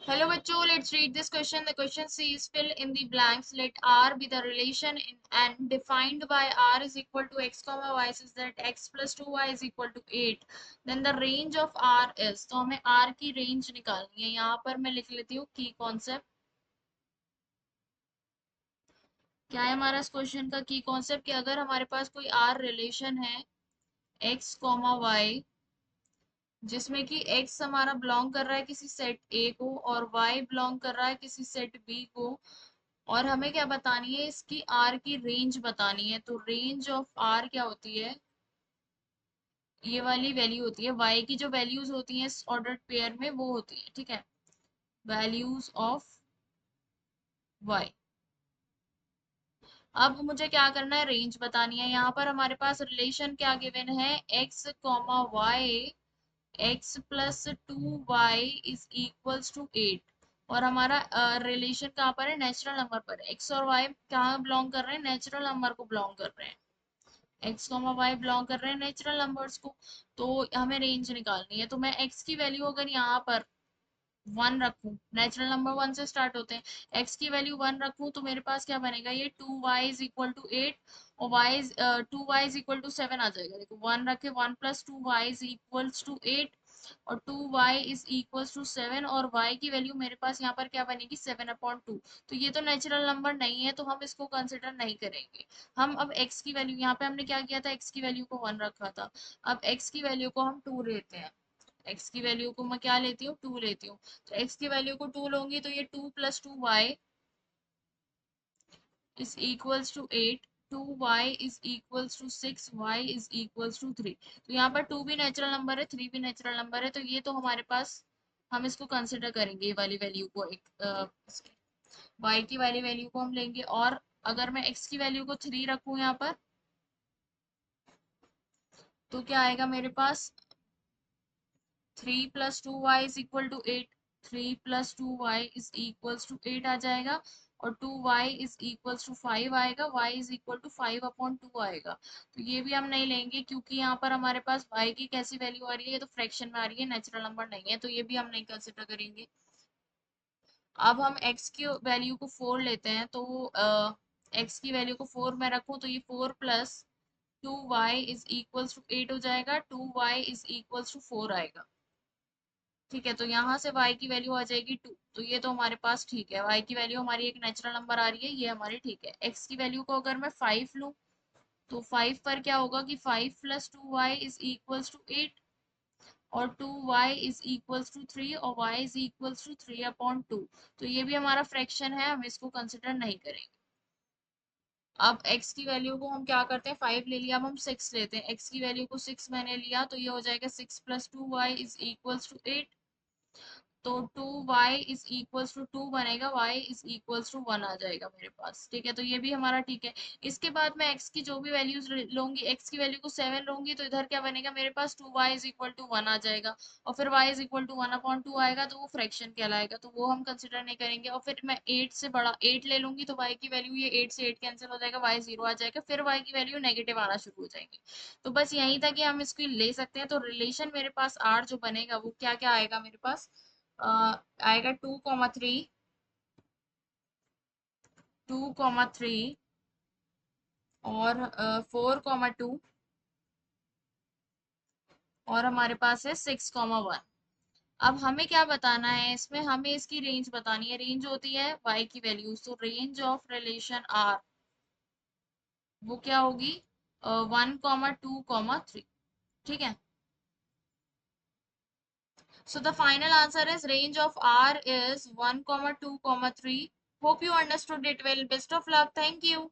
Hello बच्चों, let's read this question. The question says fill in the blanks. Let R be the relation and defined by R is equal to x comma y such that x plus 2y is equal to 8. Then the range of R is. तो हमें R की range निकालनी है. यहाँ पर मैं लिख लेती हूँ की concept. क्या है हमारा इस क्वेश्चन का की कॉन्सेप्ट कि अगर हमारे पास कोई R रिलेशन है x कॉमा y जिसमें कि x हमारा बिलोंग कर रहा है किसी सेट A को और y बिलोंग कर रहा है किसी सेट B को और हमें क्या बतानी है इसकी R की रेंज बतानी है। तो रेंज ऑफ R क्या होती है, ये वाली वैल्यू होती है Y की जो वैल्यूज होती हैं इस ऑर्डर्ड पेयर में वो होती है, ठीक है, वैल्यूज ऑफ Y। अब मुझे क्या करना है, रेंज बतानी है। यहाँ पर हमारे पास रिलेशन क्या गिवन है, x comma y x plus 2y is equals to 8 और हमारा रिलेशन कहाँ पर है, नेचुरल नंबर पर है। x और y कहाँ बिलोंग कर रहे हैं, नेचुरल नंबर को बिलोंग कर रहे हैं। x y बिलोंग कर रहे हैं नेचुरल नंबर्स को। तो हमें रेंज निकालनी है। तो मैं x की वैल्यू अगर यहाँ पर 1 रखूं, नेचुरल नंबर 1 से स्टार्ट होते हैं, x की वैल्यू 1 रखूं तो मेरे पास क्या बनेगा, ये 2y इज इक्वल टू 8 और y 2y is equal to 7 आ जाएगा। देखो 1 रखे, 1 plus 2y is equals to 8 और 2y इज इक्वल्स टू 7 और y की वैल्यू मेरे पास यहाँ पर क्या बनेगी, 7/2। तो ये तो नेचुरल नंबर नहीं है तो हम इसको कंसिडर नहीं करेंगे। हम अब x की वैल्यू, यहाँ पे हमने क्या किया था, x की वैल्यू को 1 रखा था, अब x की वैल्यू को हम 2 लेते हैं। x की वैल्यू को मैं क्या लेती हूँ, 2 लेती हूँ। तो x की वैल्यू को 2 लूंगी तो ये 2 plus 2y is equals to 8, 2y is equals to 6, y is equals to 3। तो यहाँ पर 2 भी नेचुरल नंबर है, 3 भी नेचुरल नंबर है, तो ये तो हमारे पास, हम इसको कंसिडर करेंगे ये वाली वैल्यू को, एक y की वाली वैल्यू को हम लेंगे। और अगर मैं x की वैल्यू को 3 रखूं यहाँ पर तो क्या आएगा मेरे पास, 3 plus 2y is equal to 8, 3 plus 2y is equals to 8 आ जाएगा और 2y इज इक्वल्स टू 5 आएगा, y इज इक्वल टू 5/2 आएगा। तो ये भी हम नहीं लेंगे क्योंकि यहाँ पर हमारे पास y की कैसी वैल्यू आ रही है, ये तो फ्रैक्शन में आ रही है, नेचुरल नंबर नहीं है, तो ये भी हम नहीं कंसिडर करेंगे। अब हम x की वैल्यू को 4 लेते हैं तो x की वैल्यू को 4 में रखूं तो ये 4 plus 2y is equals to 8 हो जाएगा, 2y इज इक्वल्स टू 4 आएगा। ठीक है, तो यहाँ से y की वैल्यू आ जाएगी 2। तो ये तो हमारे पास ठीक है, y की वैल्यू हमारी एक नेचुरल नंबर आ रही है, ये हमारी ठीक है। x की वैल्यू को अगर मैं 5 लूँ तो 5 पर क्या होगा कि 5 plus 2y is equals to 8 और 2y इज इक्वल्स टू 3 और y इज इक्वल्स टू 3/2। तो ये भी हमारा फ्रैक्शन है, हम इसको कंसिडर नहीं करेंगे। अब x की वैल्यू को हम क्या करते हैं, 5 ले लिया, अब हम 6 लेते हैं। x की वैल्यू को 6 मैंने लिया तो ये हो जाएगा 6 plus 2y is equals to 8। तो 2y इज इक्वल्स टू 2 बनेगा, y इज इक्वल्स टू 1 आ जाएगा मेरे पास। ठीक है, तो ये भी हमारा ठीक है। इसके बाद मैं x की जो भी वैल्यूज लूंगी, x की वैल्यू को 7 लूंगी तो इधर क्या बनेगा मेरे पास, 2y इज इक्वल टू 1 आ जाएगा और फिर y इज इक्वल टू 1/2 आएगा, तो वो फ्रैक्शन कहलाएगा, तो वो हम कंसिडर नहीं करेंगे। और फिर मैं 8 से बड़ा 8 ले लूंगी तो y की वैल्यू, ये 8 से 8 कैंसिल हो जाएगा, y 0 आ जाएगा, फिर y की वैल्यू नेगेटिव आना शुरू हो जाएंगी। तो बस यही था कि हम इसको ले सकते हैं। तो रिलेशन मेरे पास r जो बनेगा वो क्या क्या आएगा मेरे पास, आएगा 2,3, 2,3 और 4,2 और हमारे पास है 6,1। अब हमें क्या बताना है इसमें, हमें इसकी रेंज बतानी है। रेंज होती है y की वैल्यूज, तो रेंज ऑफ रिलेशन r वो क्या होगी, 1,2,3। ठीक है, so the final answer is range of r is 1,2,3. Hope you understood it well. Best of luck. Thank you.